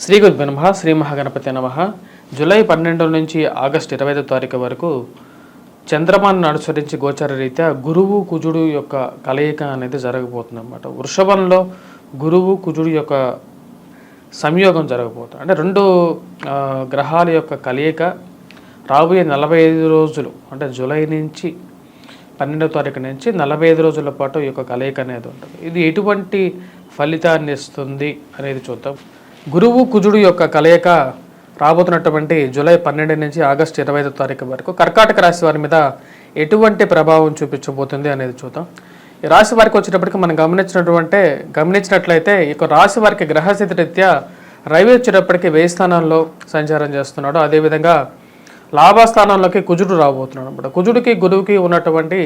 శ్రీ గురుభ్యో నమః. శ్రీ మహాగణపతి నమః. జూలై 12 నుంచి ఆగస్టు 25వ తారీఖు వరకు చంద్రమాన్ని అనుసరించి గోచార రీత్యా గురువు కుజుడు యొక్క కలయిక అనేది జరగబోతుంది అన్నమాట. వృషభంలో గురువు కుజుడు యొక్క సంయోగం జరగబోతుంది. అంటే రెండు గ్రహాల యొక్క కలయిక రాబోయే 45 రోజులు, అంటే జూలై నుంచి 12వ తారీఖు నుంచి 45 రోజుల పాటు ఈ యొక్క కలయిక అనేది ఉంటుంది. ఇది ఎటువంటి ఫలితాన్ని ఇస్తుంది అనేది చూద్దాం. గురువు కుజుడు యొక్క కలయిక రాబోతున్నటువంటి జూలై 12 నుంచి ఆగస్టు 25వ తారీఖు వరకు కర్కాటక రాశి వారి మీద ఎటువంటి ప్రభావం చూపించబోతుంది అనేది చూద్దాం. ఈ రాశి వారికి వచ్చేటప్పటికి మనం గమనించినట్లయితే ఈ రాశి వారికి గ్రహస్థితి రీత్యా రవి వచ్చేటప్పటికి 1000 స్థానాల్లో సంచారం చేస్తున్నాడు. అదేవిధంగా లాభస్థానంలోకి కుజుడు రాబోతున్నాడు అనమాట. కుజుడికి గురువుకి ఉన్నటువంటి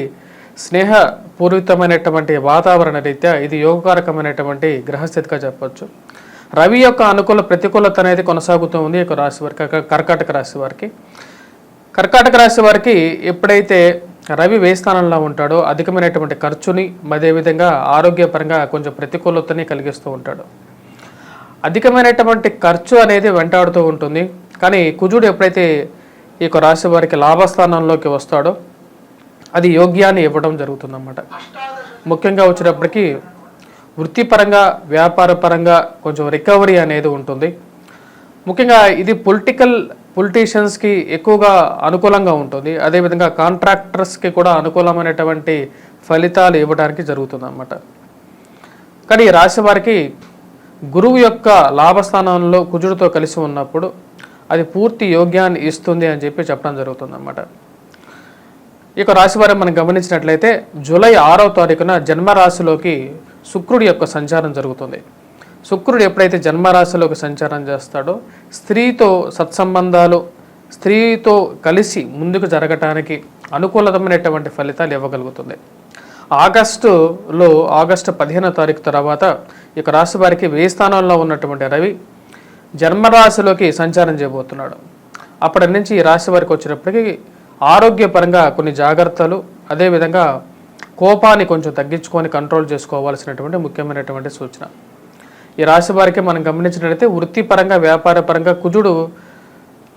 స్నేహపూరితమైనటువంటి వాతావరణ రీత్యా ఇది యోగకారకమైనటువంటి గ్రహస్థితిగా చెప్పవచ్చు. రవి యొక్క అనుకూల ప్రతికూలత అనేది కొనసాగుతూ ఉంది ఈ రాశి వారికి, కర్కాటక రాశి వారికి. కర్కాటక రాశి వారికి ఎప్పుడైతే రవి 1000 స్థానంలో ఉంటాడో అధికమైనటువంటి ఖర్చుని, అదేవిధంగా ఆరోగ్యపరంగా కొంచెం ప్రతికూలతని కలిగిస్తూ ఉంటాడు. అధికమైనటువంటి ఖర్చు అనేది వెంటాడుతూ ఉంటుంది. కానీ కుజుడు ఎప్పుడైతే ఈ రాశి వారికి లాభస్థానంలోకి వస్తాడో అది యోగ్యాన్ని ఇవ్వడం జరుగుతుందన్నమాట. ముఖ్యంగా వచ్చేటప్పటికి వృత్తిపరంగా, వ్యాపారపరంగా కొంచెం రికవరీ అనేది ఉంటుంది. ముఖ్యంగా ఇది పొలిటీషియన్స్కి ఎక్కువగా అనుకూలంగా ఉంటుంది. అదేవిధంగా కాంట్రాక్టర్స్కి కూడా అనుకూలమైనటువంటి ఫలితాలు ఇవ్వడానికి జరుగుతుందన్నమాట. కానీ ఈ రాశి వారికి గురువు యొక్క లాభస్థానంలో కుజుడితో కలిసి ఉన్నప్పుడు అది పూర్తి యోగ్యాన్ని ఇస్తుంది అని చెప్పడం జరుగుతుందన్నమాట. ఈ రాశి వారిని మనం గమనించినట్లయితే జూలై 6వ తారీఖున జన్మరాశిలోకి శుక్రుడి యొక్క సంచారం జరుగుతుంది. శుక్రుడు ఎప్పుడైతే జన్మరాశిలోకి సంచారం చేస్తాడో స్త్రీతో సత్సంబంధాలు, స్త్రీతో కలిసి ముందుకు జరగటానికి అనుకూలమైనటువంటి ఫలితాలు ఇవ్వగలుగుతుంది. ఆగస్టు 15వ తారీఖు తర్వాత ఈ రాశి వారికి 1000 స్థానంలో ఉన్నటువంటి రవి జన్మరాశిలోకి సంచారం చేయబోతున్నాడు. అప్పటి నుంచి ఈ రాశి వారికి వచ్చేటప్పటికి ఆరోగ్యపరంగా కొన్ని జాగ్రత్తలు, అదేవిధంగా కోపాన్ని కొంచెం తగ్గించుకొని కంట్రోల్ చేసుకోవాల్సినటువంటి ముఖ్యమైనటువంటి సూచన. ఈ రాశి వారికి మనం గమనించినట్లయితే వృత్తిపరంగా, వ్యాపారపరంగా కుజుడు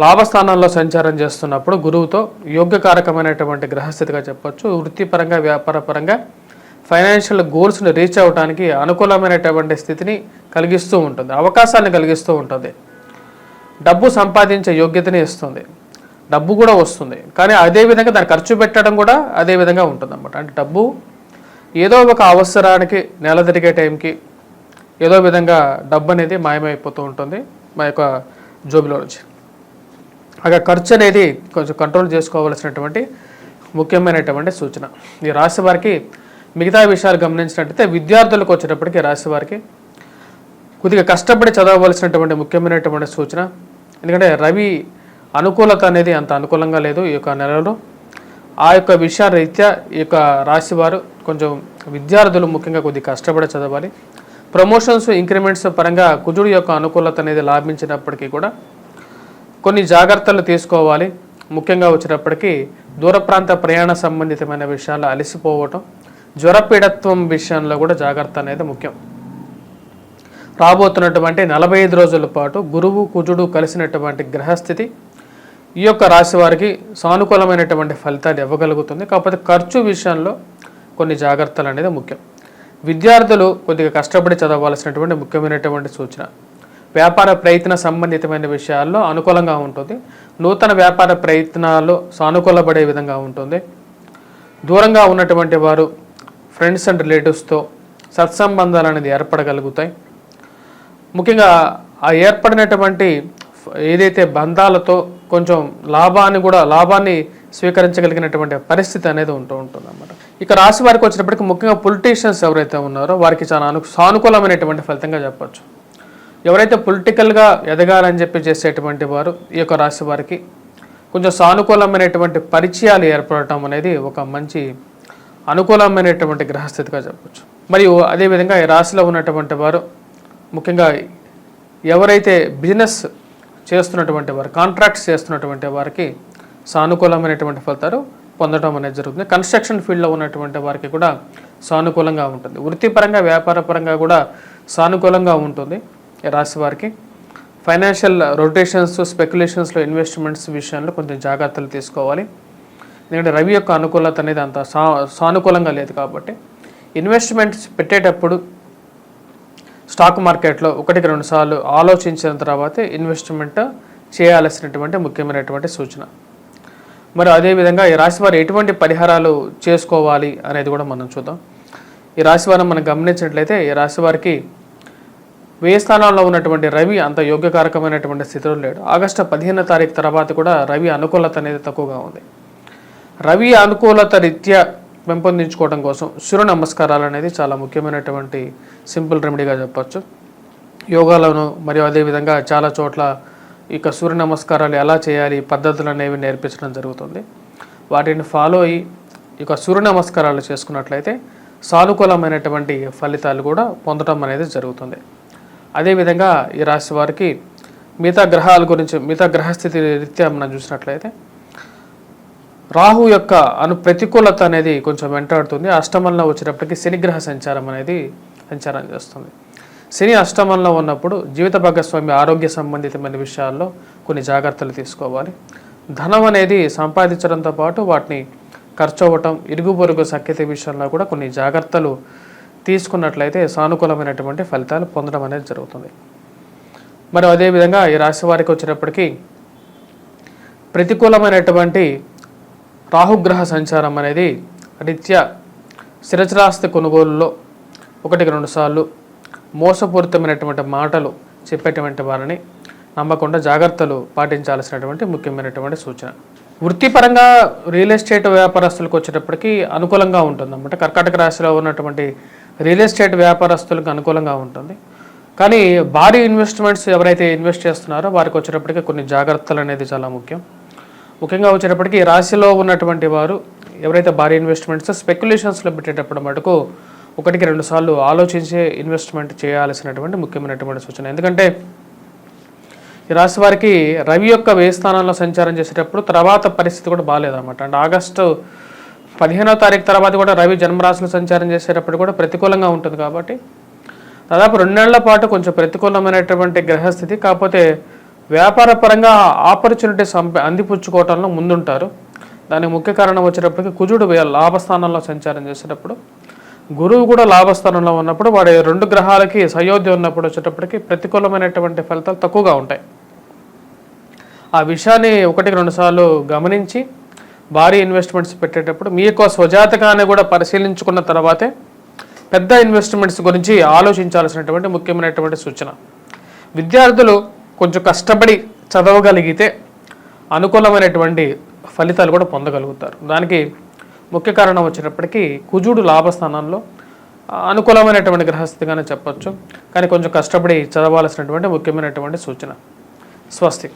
లాభస్థానాల్లో సంచారం చేస్తున్నప్పుడు గురువుతో యోగ్యకారకమైనటువంటి గ్రహస్థితిగా చెప్పొచ్చు. వృత్తిపరంగా, వ్యాపారపరంగా ఫైనాన్షియల్ గోల్స్ని రీచ్ అవ్వడానికి అనుకూలమైనటువంటి స్థితిని కలిగిస్తూ ఉంటుంది, అవకాశాన్ని కలిగిస్తూ ఉంటుంది. డబ్బు సంపాదించే యోగ్యతని ఇస్తుంది, డబ్బు కూడా వస్తుంది. కానీ అదేవిధంగా దాన్ని ఖర్చు పెట్టడం కూడా అదేవిధంగా ఉంటుంది అన్నమాట. అంటే డబ్బు ఏదో ఒక అవసరానికి, నెల తిరిగే టైంకి ఏదో విధంగా డబ్బు అనేది మాయమైపోతూ ఉంటుంది మా యొక్క జోబిలో నుంచి. అక్కడ ఖర్చు అనేది కొంచెం కంట్రోల్ చేసుకోవాల్సినటువంటి ముఖ్యమైనటువంటి సూచన. ఈ రాశి వారికి మిగతా విషయాలు గమనించినట్టయితే విద్యార్థులకు వచ్చేటప్పటికి రాశి వారికి కొద్దిగా కష్టపడి చదవవలసినటువంటి ముఖ్యమైనటువంటి సూచన. ఎందుకంటే రవి అనుకూలత అనేది అంత అనుకూలంగా లేదు ఈ యొక్క నెలలో. ఆ యొక్క విషయాల రీత్యా ఈ యొక్క రాశి వారు కొంచెం విద్యార్థులు ముఖ్యంగా కొద్దిగా కష్టపడి చదవాలి. ప్రమోషన్స్, ఇంక్రిమెంట్స్ పరంగా కుజుడు యొక్క అనుకూలత అనేది లాభించినప్పటికీ కూడా కొన్ని జాగ్రత్తలు తీసుకోవాలి. ముఖ్యంగా వచ్చేటప్పటికి దూర ప్రాంత ప్రయాణ సంబంధితమైన విషయాలు అలసిపోవటం, జ్వరపీడత్వం విషయంలో కూడా జాగ్రత్త అనేది ముఖ్యం. రాబోతున్నటువంటి 45 రోజుల పాటు గురువు కుజుడు కలిసినటువంటి గ్రహస్థితి ఈ యొక్క రాశి వారికి సానుకూలమైనటువంటి ఫలితాలు ఇవ్వగలుగుతుంది. కాకపోతే ఖర్చు విషయంలో కొన్ని జాగ్రత్తలు అనేది ముఖ్యం. విద్యార్థులు కొద్దిగా కష్టపడి చదవాల్సినటువంటి ముఖ్యమైనటువంటి సూచన. వ్యాపార ప్రయత్న సంబంధితమైన విషయాల్లో అనుకూలంగా ఉంటుంది. నూతన వ్యాపార ప్రయత్నాలు సానుకూలపడే విధంగా ఉంటుంది. దూరంగా ఉన్నటువంటి వారు ఫ్రెండ్స్ అండ్ రిలేటివ్స్తో సత్సంబంధాలు అనేది ఏర్పడగలుగుతాయి. ముఖ్యంగా ఆ ఏర్పడినటువంటి ఏదైతే బంధాలతో కొంచెం లాభాన్ని స్వీకరించగలిగినటువంటి పరిస్థితి అనేది ఉంటుంది అన్నమాట. ఇక రాశి వారికి వచ్చేటప్పటికి ముఖ్యంగా పొలిటీషియన్స్ ఎవరైతే ఉన్నారో వారికి చాలా సానుకూలమైనటువంటి ఫలితంగా చెప్పచ్చు. ఎవరైతే పొలిటికల్గా ఎదగాలని చేసేటువంటి వారు ఈ యొక్క రాశి వారికి కొంచెం సానుకూలమైనటువంటి పరిచయాలు ఏర్పడటం అనేది ఒక మంచి అనుకూలమైనటువంటి గ్రహస్థితిగా చెప్పచ్చు. మరియు అదేవిధంగా ఈ రాశిలో ఉన్నటువంటి వారు ముఖ్యంగా ఎవరైతే బిజినెస్ చేస్తున్నటువంటి వారు, కాంట్రాక్ట్స్ చేస్తున్నటువంటి వారికి సానుకూలమైనటువంటి ఫలితాలు పొందడం అనేది జరుగుతుంది. కన్స్ట్రక్షన్ ఫీల్డ్లో ఉన్నటువంటి వారికి కూడా సానుకూలంగా ఉంటుంది. వృత్తిపరంగా, వ్యాపారపరంగా కూడా సానుకూలంగా ఉంటుంది ఈ రాశి వారికి. ఫైనాన్షియల్ రొటేషన్స్, స్పెక్యులేషన్స్లో ఇన్వెస్ట్మెంట్స్ విషయంలో కొంచెం జాగ్రత్తలు తీసుకోవాలి. ఎందుకంటే రవి యొక్క అనుకూలత అనేది అంత సానుకూలంగా లేదు కాబట్టి ఇన్వెస్ట్మెంట్స్ పెట్టేటప్పుడు స్టాక్ మార్కెట్లో 1-2 సార్లు ఆలోచించిన తర్వాతే ఇన్వెస్ట్మెంట్ చేయాల్సినటువంటి ముఖ్యమైనటువంటి సూచన. మరి అదేవిధంగా ఈ రాశివారు ఎటువంటి పరిహారాలు చేసుకోవాలి అనేది కూడా మనం చూద్దాం. ఈ రాశివారం మనం గమనించినట్లయితే ఈ రాశివారికి 1000 స్థానాల్లో ఉన్నటువంటి రవి అంత యోగ్యకారకమైనటువంటి స్థితిలో లేడు. ఆగస్టు 15వ తారీఖు తర్వాత కూడా రవి అనుకూలత అనేది తక్కువగా ఉంది. రవి అనుకూలత రీత్యా పెంపొందించుకోవడం కోసం సూర్య నమస్కారాలు అనేది చాలా ముఖ్యమైనటువంటి సింపుల్ రెమెడీగా చెప్పచ్చు. యోగాలను మరియు అదేవిధంగా చాలా చోట్ల ఇక సూర్య నమస్కారాలు ఎలా చేయాలి పద్ధతులు అనేవి నేర్పించడం జరుగుతుంది. వాటిని ఫాలో అయ్యి ఇక సూర్య నమస్కారాలు చేసుకున్నట్లయితే సానుకూలమైనటువంటి ఫలితాలు కూడా పొందడం అనేది జరుగుతుంది. అదేవిధంగా ఈ రాశి వారికి మిగతా గ్రహాల గురించి, మిగతా గ్రహస్థితి రీత్యా మనం చూసినట్లయితే రాహు యొక్క ప్రతికూలత అనేది కొంచెం వెంటాడుతుంది. అష్టమంలో వచ్చేటప్పటికి శనిగ్రహ సంచారం చేస్తుంది. శని అష్టమంలో ఉన్నప్పుడు జీవిత భాగస్వామి ఆరోగ్య సంబంధితమైన విషయాల్లో కొన్ని జాగ్రత్తలు తీసుకోవాలి. ధనం అనేది సంపాదించడంతో పాటు వాటిని ఖర్చు అవ్వటం, ఇరుగు పొరుగు సఖ్యత విషయంలో కూడా కొన్ని జాగ్రత్తలు తీసుకున్నట్లయితే సానుకూలమైనటువంటి ఫలితాలు పొందడం అనేది జరుగుతుంది. మరి అదేవిధంగా ఈ రాశి వారికి వచ్చేటప్పటికి ప్రతికూలమైనటువంటి రాహుగ్రహ సంచారం అనేది రీత్యా స్థిరచరాస్తి కొనుగోలులో 1-2 సార్లు మోసపూరితమైనటువంటి మాటలు చెప్పేటువంటి వారిని నమ్మకుండా జాగ్రత్తలు పాటించాల్సినటువంటి ముఖ్యమైనటువంటి సూచన. వృత్తిపరంగా రియల్ ఎస్టేట్ వ్యాపారస్తులకు వచ్చేటప్పటికి అనుకూలంగా ఉంటుంది అన్నమాట. కర్కాటక రాశిలో ఉన్నటువంటి రియల్ ఎస్టేట్ వ్యాపారస్తులకు అనుకూలంగా ఉంటుంది. కానీ భారీ ఇన్వెస్ట్మెంట్స్ ఎవరైతే ఇన్వెస్ట్ చేస్తున్నారో వారికి వచ్చేటప్పటికి కొన్ని జాగ్రత్తలు అనేది చాలా ముఖ్యంగా వచ్చేటప్పటికి రాశిలో ఉన్నటువంటి వారు ఎవరైతే భారీ ఇన్వెస్ట్మెంట్స్ స్పెక్యులేషన్స్లో పెట్టేటప్పుడు మటుకు 1-2 సార్లు ఆలోచించే ఇన్వెస్ట్మెంట్ చేయాల్సినటువంటి ముఖ్యమైనటువంటి సూచన. ఎందుకంటే ఈ రాశి వారికి రవి యొక్క 1000 స్థానాల్లో సంచారం చేసేటప్పుడు తర్వాత పరిస్థితి కూడా బాగాలేదన్నమాట. అంటే ఆగస్టు 15వ తారీఖు తర్వాత కూడా రవి జన్మరాశిలో సంచారం చేసేటప్పుడు కూడా ప్రతికూలంగా ఉంటుంది. కాబట్టి దాదాపు 2 నెలల పాటు కొంచెం ప్రతికూలమైనటువంటి గ్రహస్థితి. కాకపోతే వ్యాపార పరంగా ఆపర్చునిటీస్ అందిపుచ్చుకోవటంలో ముందుంటారు. దానికి ముఖ్య కారణం వచ్చేటప్పటికి కుజుడు లాభస్థానంలో సంచారం చేసేటప్పుడు, గురువు కూడా లాభస్థానంలో ఉన్నప్పుడు వాడి 2 గ్రహాలకి సయోధ్య ఉన్నప్పుడు వచ్చేటప్పటికి ప్రతికూలమైనటువంటి ఫలితాలు తక్కువగా ఉంటాయి. ఆ విషయాన్ని 1-2 సార్లు గమనించి భారీ ఇన్వెస్ట్మెంట్స్ పెట్టేటప్పుడు మీ యొక్క స్వజాతకాన్ని కూడా పరిశీలించుకున్న తర్వాతే పెద్ద ఇన్వెస్ట్మెంట్స్ గురించి ఆలోచించాల్సినటువంటి ముఖ్యమైనటువంటి సూచన. విద్యార్థులు కొంచెం కష్టపడి చదవగలిగితే అనుకూలమైనటువంటి ఫలితాలు కూడా పొందగలుగుతారు. దానికి ముఖ్య కారణం వచ్చేటప్పటికి కుజుడు లాభస్థానంలో అనుకూలమైనటువంటి గ్రహస్థితిగానే చెప్పచ్చు. కానీ కొంచెం కష్టపడి చదవాల్సినటువంటి ముఖ్యమైనటువంటి సూచన. స్వస్తి.